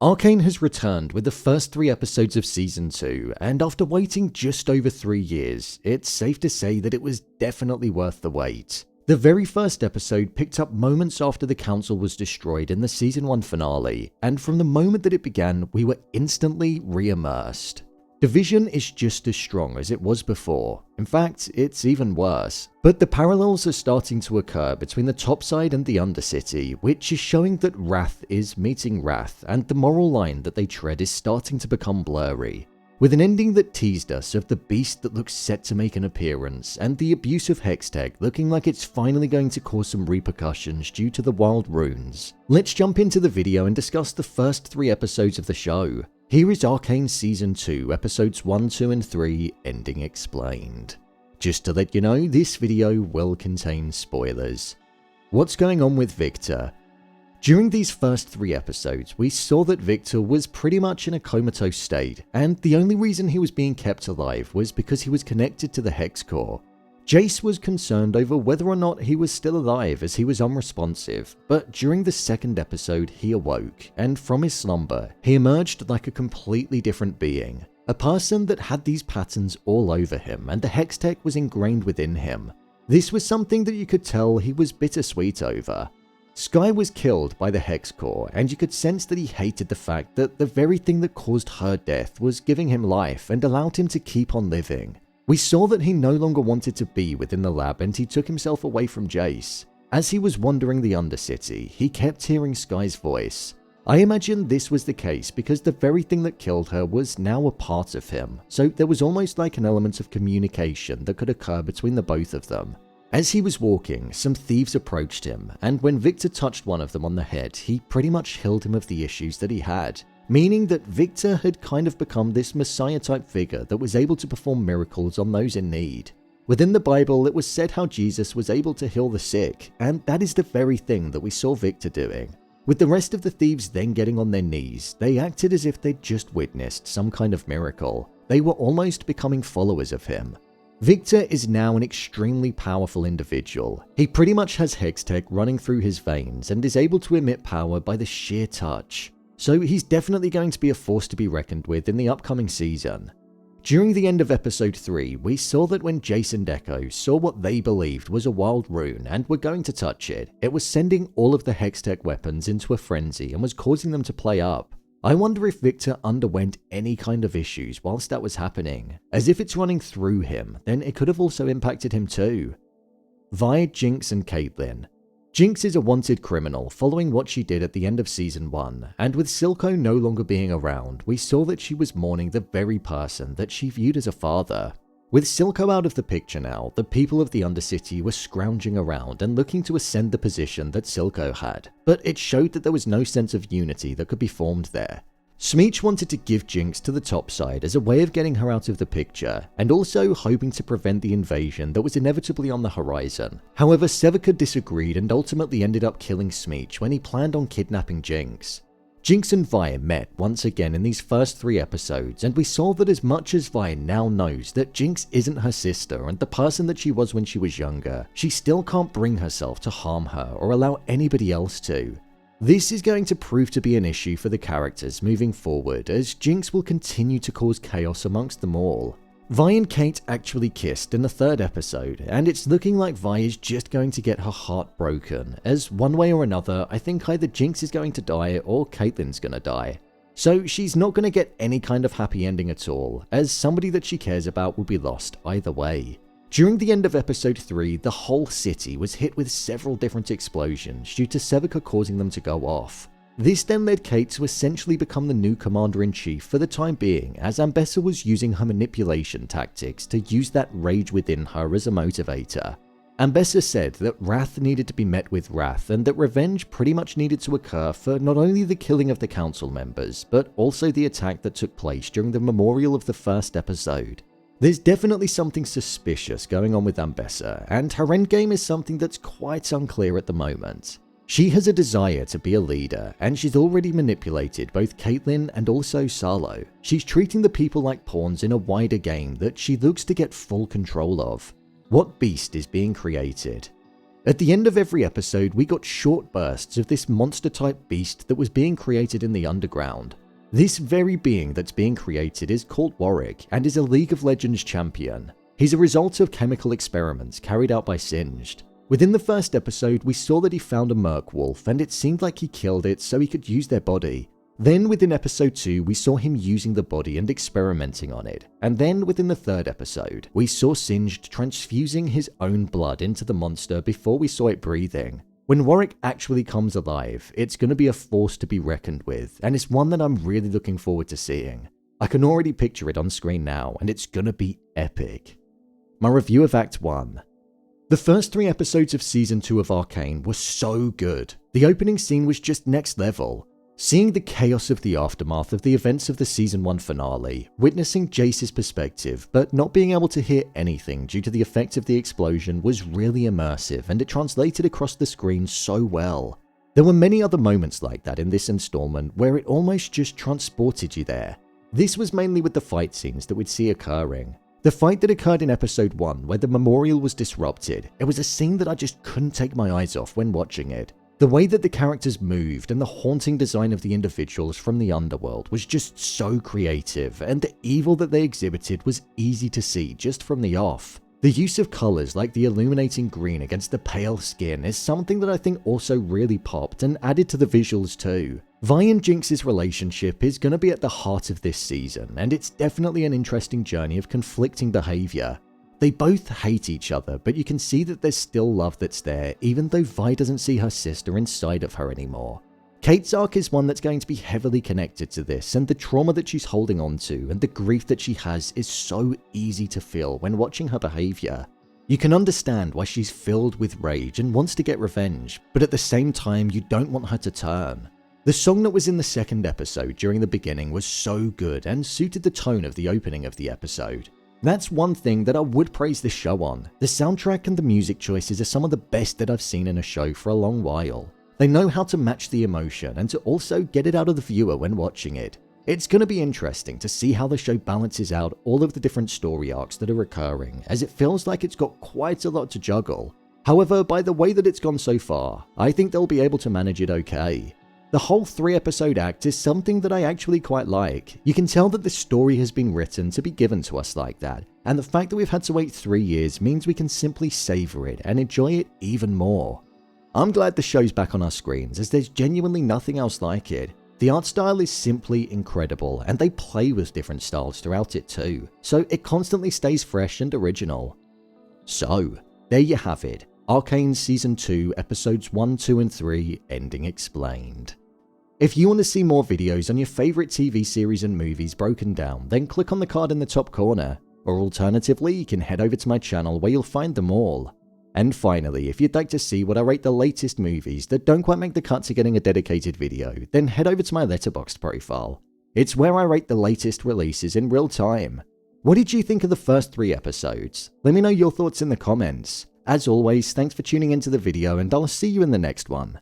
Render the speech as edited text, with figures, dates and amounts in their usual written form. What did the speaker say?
Arcane has returned with the first 3 episodes of Season 2, and after waiting just over 3 years, it's safe to say that it was definitely worth the wait. The very first episode picked up moments after the council was destroyed in the Season 1 finale, and from the moment that it began, we were instantly re-immersed. Division is just as strong as it was before. In fact, it's even worse. But the parallels are starting to occur between the topside and the undercity, which is showing that Wrath is meeting Wrath, and the moral line that they tread is starting to become blurry. With an ending that teased us of the beast that looks set to make an appearance, and the abuse of Hextech looking like it's finally going to cause some repercussions due to the wild runes. Let's jump into the video and discuss the first 3 episodes of the show. Here is Arcane Season 2, Episodes 1, 2 and 3, Ending Explained. Just to let you know, this video will contain spoilers. What's going on with Viktor? During these first 3 episodes, we saw that Viktor was pretty much in a comatose state, and the only reason he was being kept alive was because he was connected to the Hex Core. Jace was concerned over whether or not he was still alive as he was unresponsive, but during the second episode he awoke, and from his slumber, he emerged like a completely different being. A person that had these patterns all over him, and the Hextech was ingrained within him. This was something that you could tell he was bittersweet over. Skye was killed by the Hex Core, and you could sense that he hated the fact that the very thing that caused her death was giving him life and allowed him to keep on living. We saw that he no longer wanted to be within the lab, and he took himself away from Jace. As he was wandering the Undercity, he kept hearing Skye's voice. I imagine this was the case because the very thing that killed her was now a part of him, so there was almost like an element of communication that could occur between the both of them. As he was walking, some thieves approached him, and when Viktor touched one of them on the head, he pretty much healed him of the issues that he had. Meaning that Viktor had kind of become this messiah-type figure that was able to perform miracles on those in need. Within the Bible, it was said how Jesus was able to heal the sick, and that is the very thing that we saw Viktor doing. With the rest of the thieves then getting on their knees, they acted as if they'd just witnessed some kind of miracle. They were almost becoming followers of him. Viktor is now an extremely powerful individual. He pretty much has Hextech running through his veins and is able to emit power by the sheer touch. So he's definitely going to be a force to be reckoned with in the upcoming season. During the end of episode 3, we saw that when Jace and Echo saw what they believed was a wild rune and were going to touch it, it was sending all of the Hextech weapons into a frenzy and was causing them to play up. I wonder if Viktor underwent any kind of issues whilst that was happening, as if it's running through him, then it could have also impacted him too. Vi, Jinx and Caitlyn. Jinx is a wanted criminal following what she did at the end of Season 1, and with Silco no longer being around, we saw that she was mourning the very person that she viewed as a father. With Silco out of the picture now, the people of the Undercity were scrounging around and looking to ascend the position that Silco had, but it showed that there was no sense of unity that could be formed there. Smeech wanted to give Jinx to the top side as a way of getting her out of the picture, and also hoping to prevent the invasion that was inevitably on the horizon. However, Sevika disagreed and ultimately ended up killing Smeech when he planned on kidnapping Jinx. Jinx and Vi met once again in these first 3 episodes, and we saw that as much as Vi now knows that Jinx isn't her sister and the person that she was when she was younger, she still can't bring herself to harm her or allow anybody else to. This is going to prove to be an issue for the characters moving forward, as Jinx will continue to cause chaos amongst them all. Vi and Kate actually kissed in the 3rd episode, and it's looking like Vi is just going to get her heart broken, as one way or another, I think either Jinx is going to die or Caitlyn's gonna die. So she's not gonna get any kind of happy ending at all, as somebody that she cares about will be lost either way. During the end of episode 3, the whole city was hit with several different explosions due to Sevika causing them to go off. This then led Kate to essentially become the new commander-in-chief for the time being, as Ambessa was using her manipulation tactics to use that rage within her as a motivator. Ambessa said that wrath needed to be met with wrath, and that revenge pretty much needed to occur for not only the killing of the council members, but also the attack that took place during the memorial of the 1st episode. There's definitely something suspicious going on with Ambessa, and her endgame is something that's quite unclear at the moment. She has a desire to be a leader, and she's already manipulated both Caitlyn and also Salo. She's treating the people like pawns in a wider game that she looks to get full control of. What beast is being created? At the end of every episode, we got short bursts of this monster-type beast that was being created in the underground. This very being that's being created is called Warwick and is a League of Legends champion. He's a result of chemical experiments carried out by Singed. Within the first episode, we saw that he found a merc wolf and it seemed like he killed it so he could use their body. Then within episode 2, we saw him using the body and experimenting on it. And then within the third episode, we saw Singed transfusing his own blood into the monster before we saw it breathing. When Warwick actually comes alive, it's going to be a force to be reckoned with, and it's one that I'm really looking forward to seeing. I can already picture it on screen now, and it's going to be epic. My review of Act 1. The first 3 episodes of Season 2 of Arcane were so good. The opening scene was just next level. Seeing the chaos of the aftermath of the events of the Season 1 finale, witnessing Jace's perspective, but not being able to hear anything due to the effect of the explosion was really immersive and it translated across the screen so well. There were many other moments like that in this installment where it almost just transported you there. This was mainly with the fight scenes that we'd see occurring. The fight that occurred in episode 1 where the memorial was disrupted, it was a scene that I just couldn't take my eyes off when watching it. The way that the characters moved and the haunting design of the individuals from the underworld was just so creative, and the evil that they exhibited was easy to see just from the off. The use of colours like the illuminating green against the pale skin is something that I think also really popped and added to the visuals too. Vi and Jinx's relationship is going to be at the heart of this season, and it's definitely an interesting journey of conflicting behaviour. They both hate each other, but you can see that there's still love that's there, even though Vi doesn't see her sister inside of her anymore. Kate's arc is one that's going to be heavily connected to this, and the trauma that she's holding on to and the grief that she has is so easy to feel when watching her behaviour. You can understand why she's filled with rage and wants to get revenge, but at the same time you don't want her to turn. The song that was in the second episode during the beginning was so good and suited the tone of the opening of the episode. That's one thing that I would praise this show on. The soundtrack and the music choices are some of the best that I've seen in a show for a long while. They know how to match the emotion and to also get it out of the viewer when watching it. It's going to be interesting to see how the show balances out all of the different story arcs that are occurring, as it feels like it's got quite a lot to juggle. However, by the way that it's gone so far, I think they'll be able to manage it okay. The whole 3-episode act is something that I actually quite like. You can tell that the story has been written to be given to us like that, and the fact that we've had to wait 3 years means we can simply savour it and enjoy it even more. I'm glad the show's back on our screens, as there's genuinely nothing else like it. The art style is simply incredible, and they play with different styles throughout it too, so it constantly stays fresh and original. So, there you have it, Arcane Season 2 Episodes 1, 2 and 3 Ending Explained. If you want to see more videos on your favourite TV series and movies broken down, then click on the card in the top corner, or alternatively you can head over to my channel where you'll find them all. And finally, if you'd like to see what I rate the latest movies that don't quite make the cut to getting a dedicated video, then head over to my Letterboxd profile. It's where I rate the latest releases in real time. What did you think of the first 3 episodes? Let me know your thoughts in the comments. As always, thanks for tuning into the video and I'll see you in the next one.